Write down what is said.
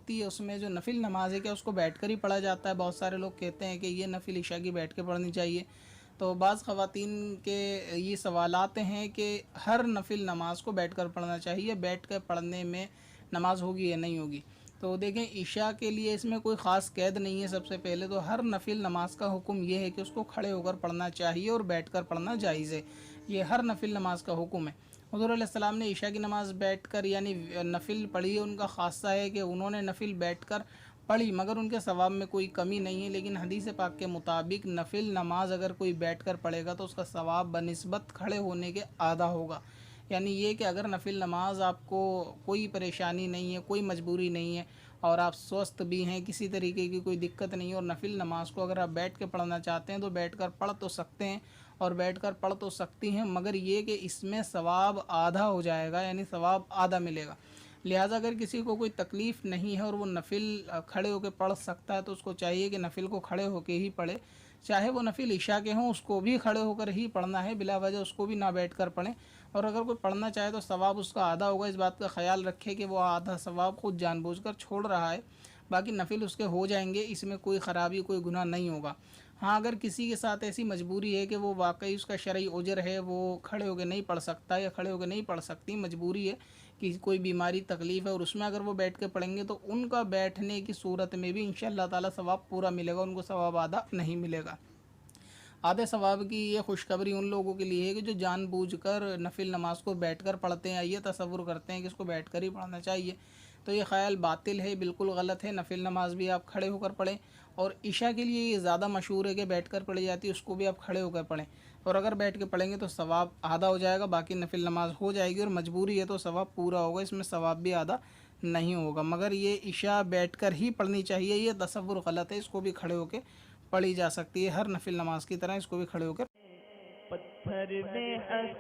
होती है उसमें जो नफिल नमाज है क्या उसको बैठ कर ही पढ़ा जाता है? बहुत सारे लोग कहते हैं कि ये नफिल इशा की बैठ के पढ़नी चाहिए। तो बाज़ ख़वातीन के ये सवालात हैं कि हर नफिल नमाज को बैठ कर पढ़ना चाहिए, बैठ कर पढ़ने में नमाज होगी या नहीं होगी। तो देखें, इशा के लिए इसमें कोई ख़ास कैद नहीं है। सबसे पहले तो हर नफिल नमाज का हुक्म ये है कि उसको खड़े होकर पढ़ना चाहिए और बैठ कर पढ़ना जायज़ है। ये हर नफिल नमाज का हुक्म है। हुज़ूर अलैहिस्सलाम ने इशा की नमाज़ बैठ कर यानी नफिल पढ़ी है, उनका ख़ासा है कि उन्होंने नफिल बैठ कर पढ़ी, मगर उनके सवाब में कोई कमी नहीं है। लेकिन हदीस पाक के मुताबिक नफिल नमाज अगर कोई बैठ कर पढ़ेगा तो उसका सवाब बनिस्बत खड़े होने के आधा होगा। यानी ये कि अगर नफिल नमाज आपको कोई परेशानी नहीं है, कोई मजबूरी नहीं है और आप स्वस्थ भी हैं, किसी तरीके की कोई दिक्कत नहीं है, और नफिल नमाज को अगर आप बैठ के पढ़ना चाहते हैं तो बैठ कर पढ़ तो सकते हैं और बैठ कर पढ़ तो सकती हैं, मगर ये कि इसमें सवाब आधा हो जाएगा, यानी सवाब आधा मिलेगा। लिहाजा अगर किसी को कोई तकलीफ़ नहीं है और वो नफिल खड़े होकर पढ़ सकता है तो उसको चाहिए कि नफिल को खड़े होकर ही पढ़े। चाहे वो नफिल इशा के हों उसको भी खड़े होकर ही पढ़ना है, बिला वजह उसको भी ना बैठ कर पढ़ें। और अगर कोई पढ़ना चाहे तो सवाब उसका आधा होगा। इस बात का ख्याल रखें कि वो आधा सवाब खुद जानबूझकर छोड़ रहा है, बाकी नफिल उसके हो जाएंगे, इसमें कोई ख़राबी कोई गुनाह नहीं होगा। हाँ, अगर किसी के साथ ऐसी मजबूरी है कि वो वाकई उसका शरई उज़र है, वो खड़े होकर नहीं पढ़ सकता या खड़े होकर नहीं पढ़ सकती, मजबूरी है कि कोई बीमारी तकलीफ़ है और उसमें अगर वो बैठ के पढ़ेंगे तो उनका बैठने की सूरत में भी इंशाअल्लाह ताला सवाब पूरा मिलेगा, उनको सवाब आधा नहीं मिलेगा। आधे सवाब की ये खुशखबरी उन लोगों के लिए है कि जो जानबूझकर नफिल नमाज को बैठकर पढ़ते हैं, ये तसव्वुर करते हैं कि इसको बैठकर ही पढ़ना चाहिए। तो ये ख्याल बातिल है, बिल्कुल गलत है। नफिल नमाज भी आप खड़े होकर पढ़ें, और इशा के लिए ये ज़्यादा मशहूर है कि बैठकर पढ़ी जाती है, उसको भी आप खड़े होकर पढ़ें। और अगर बैठ के पढ़ेंगे तो सवाब आधा हो जाएगा, बाकी नफिल नमाज हो जाएगी, और मजबूरी है तो सवाब पूरा होगा, इसमें सवाब भी आधा नहीं होगा। मगर ये इशा बैठकर ही पढ़नी चाहिए, ये तसव्वुर गलत है। इसको भी खड़े होकर पढ़ी जा सकती है, हर नफिल नमाज की तरह इसको भी खड़े होकर पत्थर में